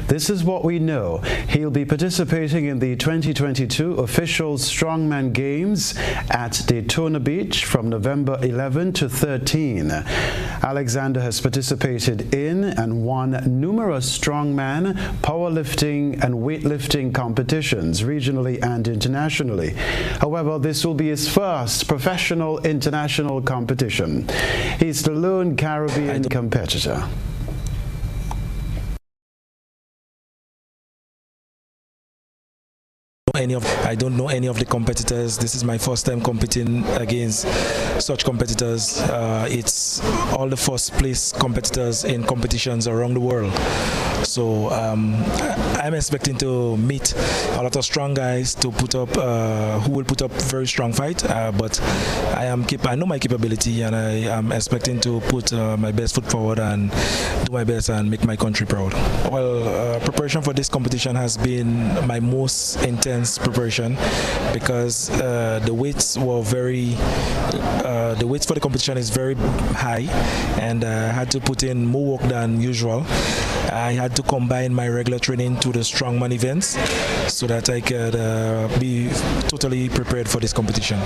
This is what we know. He'll be participating in the 2022 official Strongman Games at Daytona Beach from November 11 to 13. Alexander has participated in and won numerous strongman, powerlifting, and weightlifting competitions, regionally and internationally. However, this will be his first professional international competition. He's the lone Caribbean competitor. I don't know any of the competitors. This is my first time competing against such competitors. It's all the first place competitors in competitions around the world. So I'm expecting to meet a lot of strong guys to put up, who will put up very strong fight. But I know my capability, and I am expecting to put my best foot forward and do my best and make my country proud. Well, preparation for this competition has been my most intense preparation because the weights were the weights for the competition is very high, and I had to put in more work than usual. I had to combine my regular training to the strongman events so that I could be totally prepared for this competition.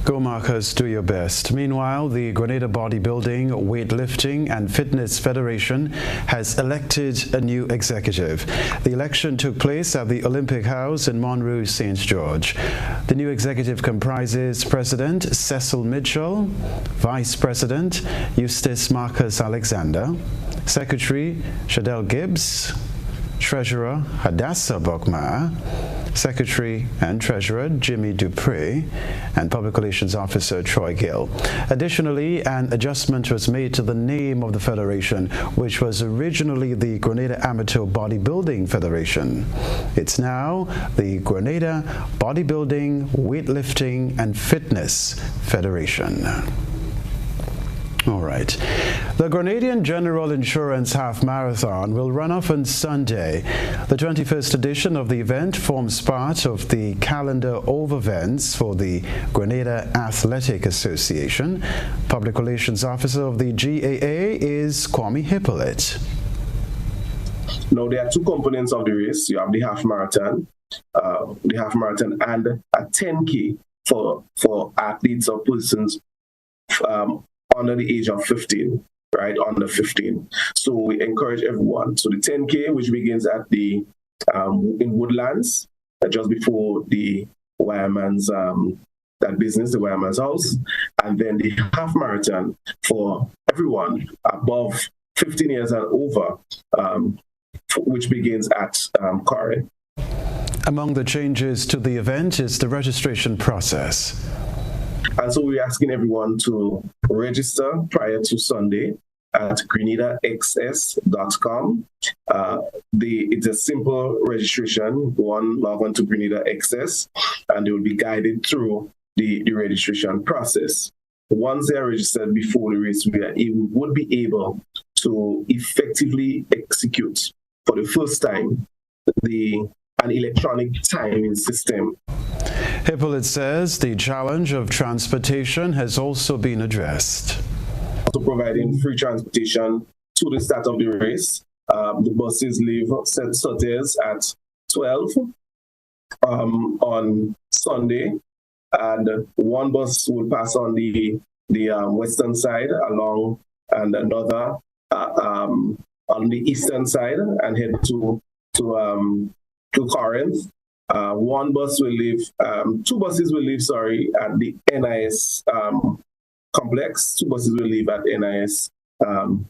Go Marcus, do your best. Meanwhile, the Grenada Bodybuilding, Weightlifting and Fitness Federation has elected a new executive. The election took place at the Olympic House in Monroe, St. George. The new executive comprises President Cecil Mitchell, Vice President Eustace Marcus Alexander, Secretary Shadell Gibbs, Treasurer Hadassah Bokma, Secretary and Treasurer Jimmy Dupree, and Public Relations Officer Troy Gill. Additionally, an adjustment was made to the name of the federation, which was originally the Grenada Amateur Bodybuilding Federation. It's now the Grenada Bodybuilding, Weightlifting and Fitness Federation. All right. The Grenadian General Insurance Half Marathon will run off on Sunday. The 21st edition of the event forms part of the calendar of events for the Grenada Athletic Association. Public Relations Officer of the GAA is Kwame Hippolyte. Now, there are two components of the race. You have the half marathon and a 10K for athletes or persons under the age of 15, right, under 15. So we encourage everyone. So the 10K, which begins at the in Woodlands, just before the Wireman's that business, the Wireman's house, and then the half marathon for everyone above 15 years and over, which begins at Corrin. Among the changes to the event is the registration process. And so we're asking everyone to register prior to Sunday at grenadaxs.com. It's a simple registration. Log on to Grenada XS, and they will be guided through the registration process. Once they are registered before the race, we would be able to effectively execute for the first time an electronic timing system. Hippolyte says the challenge of transportation has also been addressed. Also providing free transportation to the start of the race. The buses leave Saturdays at 12 on Sunday, and one bus will pass on the western side along, and another on the eastern side and head to Corinth. One bus will leave, two buses will leave, at the NIS complex. Two buses will leave at NIS on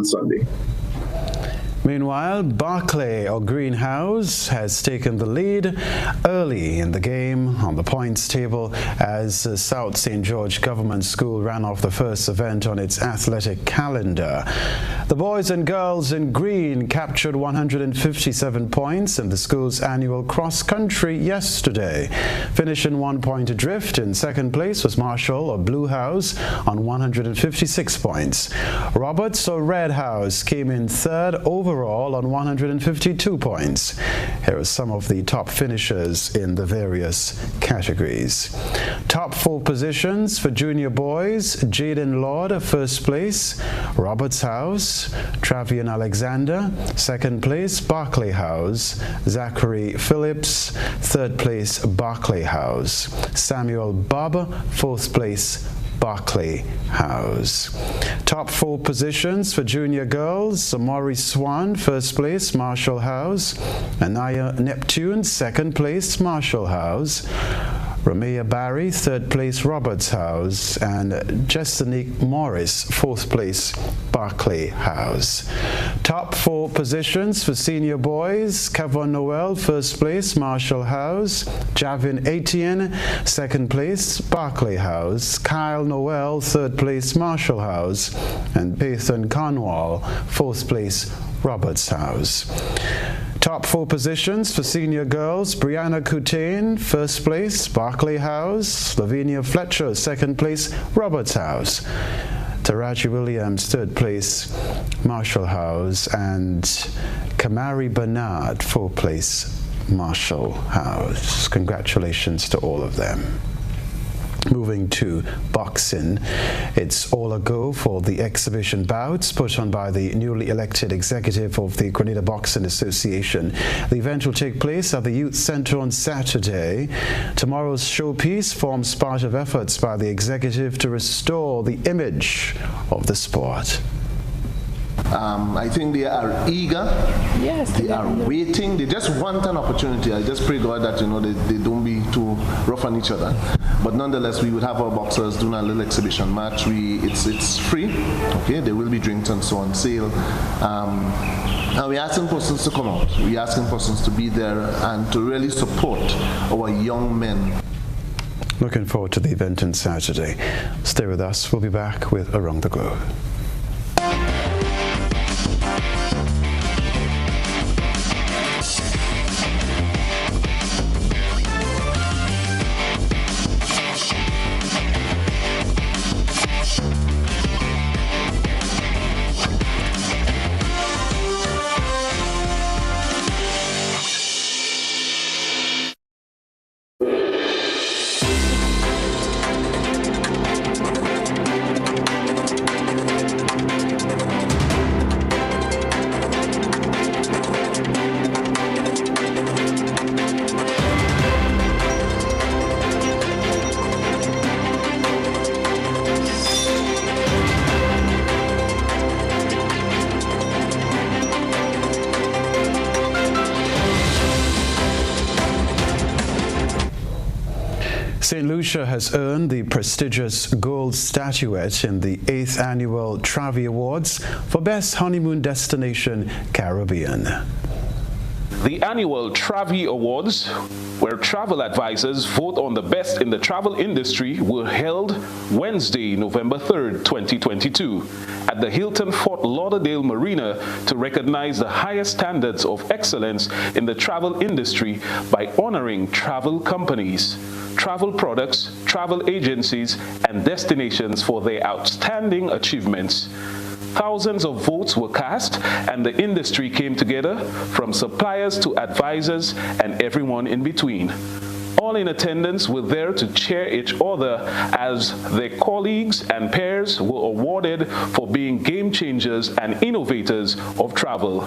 Sunday. Meanwhile, Barclay or Greenhouse has taken the lead early in the game on the points table as South St. George Government School ran off the first event on its athletic calendar. The boys and girls in green captured 157 points in the school's annual cross-country yesterday. Finishing 1 point adrift in second place was Marshall or Blue House on 156 points. Roberts or Red House came in third overall on 152 points. Here are some of the top finishers in the various categories. Top 4 positions for junior boys: Jaden Lord, first place; Roberts House; Travian Alexander, second place; Barclay House; Zachary Phillips, third place; Barclay House; Samuel Bob, fourth place; Barclay House. Top 4 positions for junior girls: Amari Swan, first place; Marshall House; Anaya Neptune, second place; Marshall House; Ramea Barry, third place; Roberts House; and Jessenique Morris, fourth place; Barclay House. Top 4 positions for senior boys: Kevon Noel, first place; Marshall House; Javin Etienne, second place; Barclay House; Kyle Noel, third place; Marshall House; and Pathan Conwall, fourth place; Roberts House. Top 4 positions for senior girls: Brianna Coutain, first place; Barclay House; Lavinia Fletcher, second place; Roberts House; Taraji Williams, third place; Marshall House; and Kamari Bernard, fourth place; Marshall House. Congratulations to all of them. Moving to boxing, it's all a go for the exhibition bouts put on by the newly elected executive of the Grenada Boxing Association. The event will take place at the Youth Center on Saturday. Tomorrow's showpiece forms part of efforts by the executive to restore the image of the sport. I think they are eager. Yes, they are waiting. They just want an opportunity. I just pray God that they don't be too rough on each other. But nonetheless, we would have our boxers doing a little exhibition match. It's free. Okay, there will be drinks and so on sale. And we're asking persons to come out. We're asking persons to be there and to really support our young men. Looking forward to the event on Saturday. Stay with us. We'll be back with Around the Globe. St. Lucia has earned the prestigious gold statuette in the 8th Annual Travi Awards for Best Honeymoon Destination Caribbean. The annual Travi Awards, where travel advisors vote on the best in the travel industry, were held Wednesday, November 3rd, 2022, at the Hilton Fort Lauderdale Marina to recognize the highest standards of excellence in the travel industry by honoring travel companies. travel products, travel agencies, and destinations for their outstanding achievements. Thousands of votes were cast, and the industry came together, from suppliers to advisors and everyone in between. All in attendance were there to cheer each other as their colleagues and peers were awarded for being game changers and innovators of travel.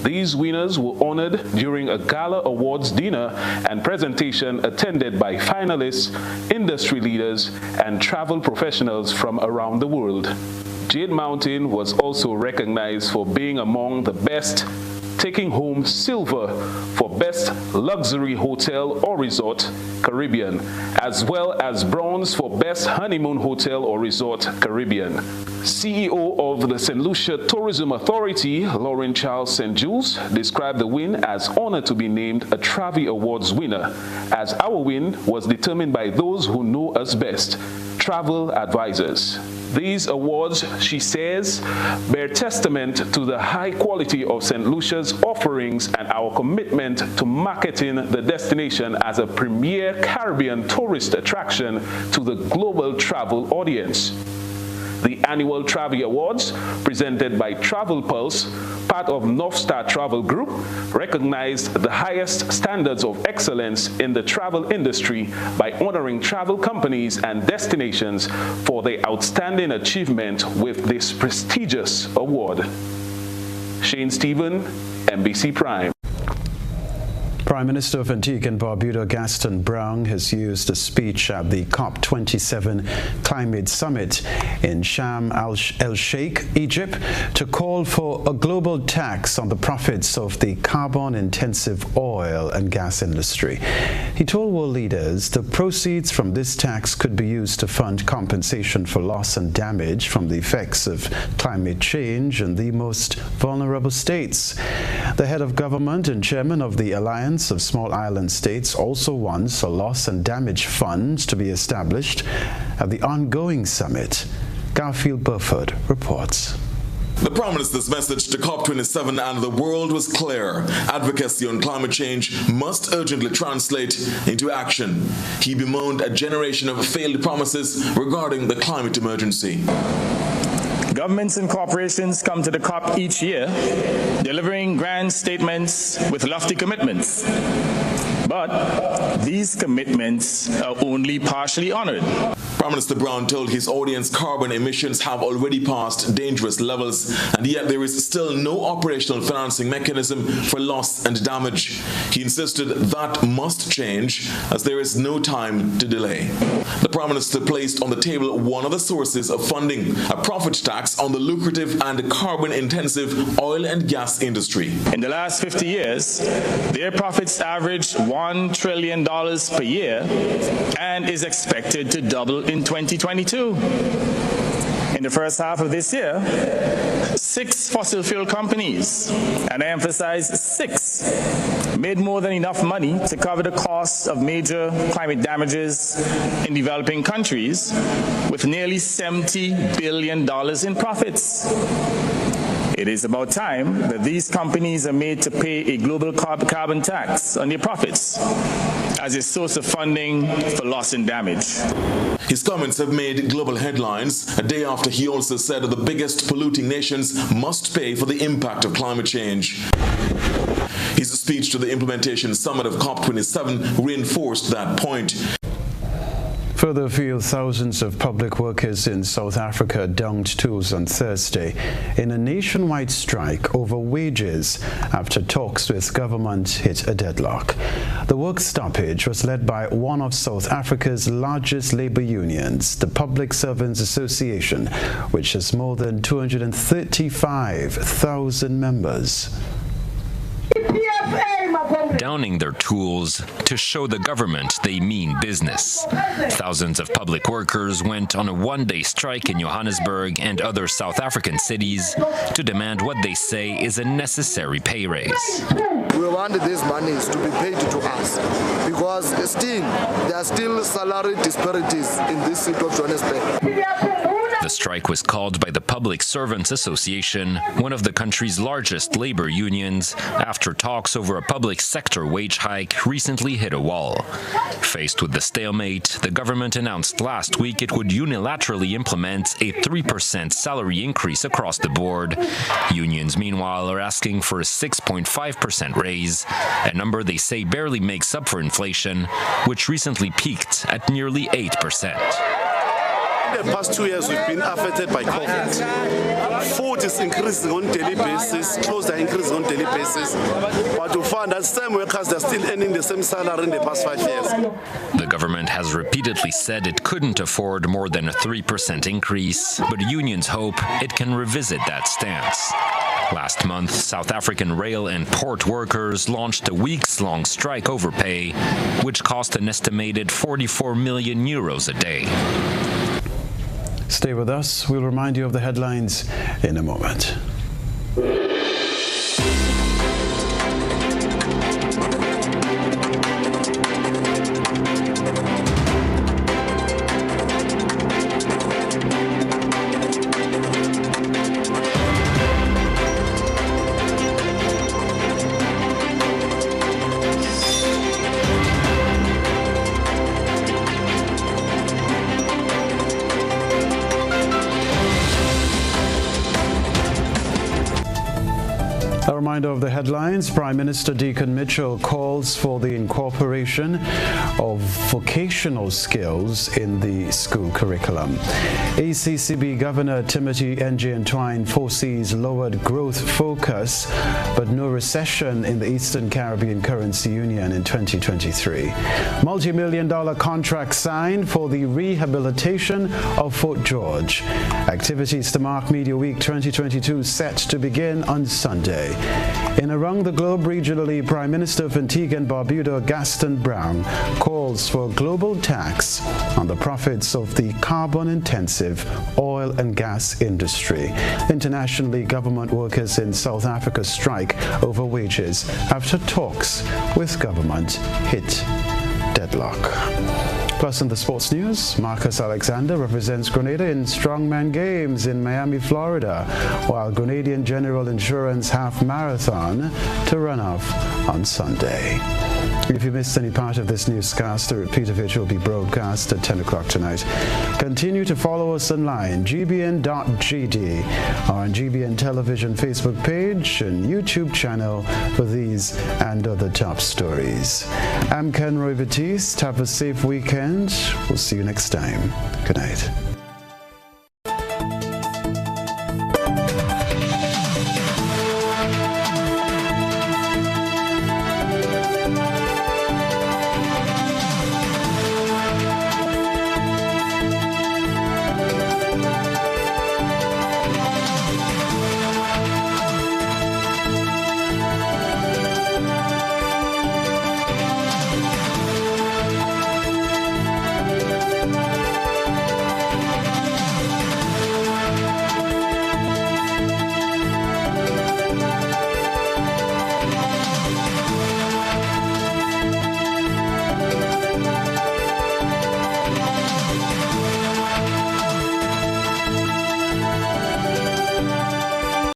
These winners were honored during a gala awards dinner and presentation attended by finalists, industry leaders, and travel professionals from around the world. Jade Mountain was also recognized for being among the best, taking home silver for Best Luxury Hotel or Resort, Caribbean, as well as bronze for Best Honeymoon Hotel or Resort, Caribbean. CEO of the St. Lucia Tourism Authority, Lauren Charles St. Jules, described the win as honored to be named a Travi Awards winner, as our win was determined by those who know us best, travel advisors. These awards, she says, bear testament to the high quality of St. Lucia's offerings and our commitment to marketing the destination as a premier Caribbean tourist attraction to the global travel audience. The annual Travi Awards, presented by Travel Pulse, part of North Star Travel Group, recognized the highest standards of excellence in the travel industry by honoring travel companies and destinations for their outstanding achievement with this prestigious award. Shane Stephen, NBC Prime. Prime Minister of Antigua and Barbuda Gaston Brown has used a speech at the COP27 Climate Summit in Sharm el-Sheikh, Egypt, to call for a global tax on the profits of the carbon-intensive oil and gas industry. He told world leaders the proceeds from this tax could be used to fund compensation for loss and damage from the effects of climate change in the most vulnerable states. The head of government and chairman of the Alliance of Small Island States also wants a loss and damage fund to be established at the ongoing summit. Garfield Burford reports. The Prime Minister's message to COP27 and the world was clear. Advocacy on climate change must urgently translate into action. He bemoaned a generation of failed promises regarding the climate emergency. Governments and corporations come to the COP each year, delivering grand statements with lofty commitments. But these commitments are only partially honored. Prime Minister Brown told his audience carbon emissions have already passed dangerous levels, and yet there is still no operational financing mechanism for loss and damage. He insisted that must change, as there is no time to delay. The Prime Minister placed on the table one of the sources of funding, a profit tax on the lucrative and carbon-intensive oil and gas industry. In the last 50 years, their profits averaged $1 trillion per year and is expected to double in 2022. In the first half of this year, 6 fossil fuel companies, and I emphasize 6, made more than enough money to cover the costs of major climate damages in developing countries, with nearly $70 billion in profits. It is about time that these companies are made to pay a global carbon tax on their profits as a source of funding for loss and damage. His comments have made global headlines a day after he also said that the biggest polluting nations must pay for the impact of climate change. His speech to the implementation summit of COP27 reinforced that point. Further afield, thousands of public workers in South Africa downed tools on Thursday in a nationwide strike over wages after talks with government hit a deadlock. The work stoppage was led by one of South Africa's largest labor unions, the Public Servants Association, which has more than 235,000 members. Downing their tools to show the government they mean business. Thousands of public workers went on a one-day strike in Johannesburg and other South African cities to demand what they say is a necessary pay raise. We want these monies to be paid to us because still there are still salary disparities in this city of Johannesburg. The strike was called by the Public Servants Association, one of the country's largest labor unions, after talks over a public sector wage hike recently hit a wall. Faced with the stalemate, the government announced last week it would unilaterally implement a 3% salary increase across the board. Unions, meanwhile, are asking for a 6.5% raise, a number they say barely makes up for inflation, which recently peaked at nearly 8%. In the past 2 years, we've been affected by COVID. Food is increasing on daily basis, clothes are increasing on daily basis. But to find that same workers, they're still earning the same salary in the past 5 years. The government has repeatedly said it couldn't afford more than a 3% increase, but unions hope it can revisit that stance. Last month, South African rail and port workers launched a weeks-long strike over pay, which cost an estimated 44 million euros a day. Stay with us. We'll remind you of the headlines in a moment. A reminder of the headlines. Prime Minister Deacon Mitchell calls for the incorporation of vocational skills in the school curriculum. ACCB Governor Timothy N.J. Ntwine foresees lowered growth focus but no recession in the Eastern Caribbean Currency Union in 2023. Multi-million-dollar contract signed for the rehabilitation of Fort George. Activities to mark Media Week 2022 set to begin on Sunday. In Around the Globe regionally, Prime Minister of Antigua and Barbuda Gaston Brown calls for a global tax on the profits of the carbon-intensive oil and gas industry. Internationally, government workers in South Africa strike over wages after talks with government hit deadlock. Plus in the sports news, Marcus Alexander represents Grenada in Strongman Games in Miami, Florida, while Grenadian General Insurance Half Marathon to run off on Sunday. If you missed any part of this newscast, a repeat of it will be broadcast at 10 o'clock tonight. Continue to follow us online, gbn.gd, or on GBN Television Facebook page and YouTube channel for these and other top stories. I'm Kenroy Baptiste. Have a safe weekend. We'll see you next time. Good night.